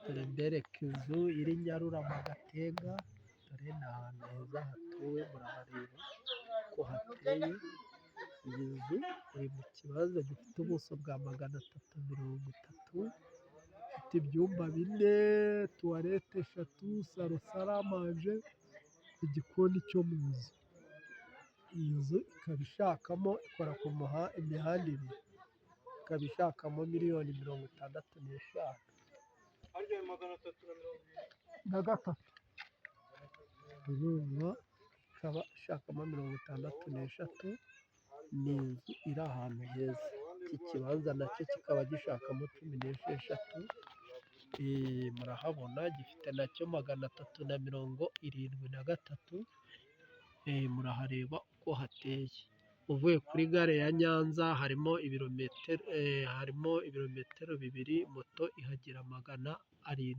dore mbereka inzu iri Nyarurama Gatega, dore ni ahantu heza hatuwe murahareba ko hateye. Iyi nzu iri mu kibanza gifite ubuso bwa 330, ifite ibyumba 4, tuwarete 3, salo saramanje, igikoni cyo mu nzu. Iyi nzu ikaba ishakamo, ikora ku imihanda ibiri, ikaba ishakamo miliyoni 65. Urumva ikaba ishakamo 63. Ni inzu iri ahantu heza. Iki kibanza nacyo kikaba gishakamo 16. Murahabona gifite nacyo 373. Murahareba uko hateye. Uvuye kuri gare ya Nyanza harimo ibirometero 2, moto ihagera 700.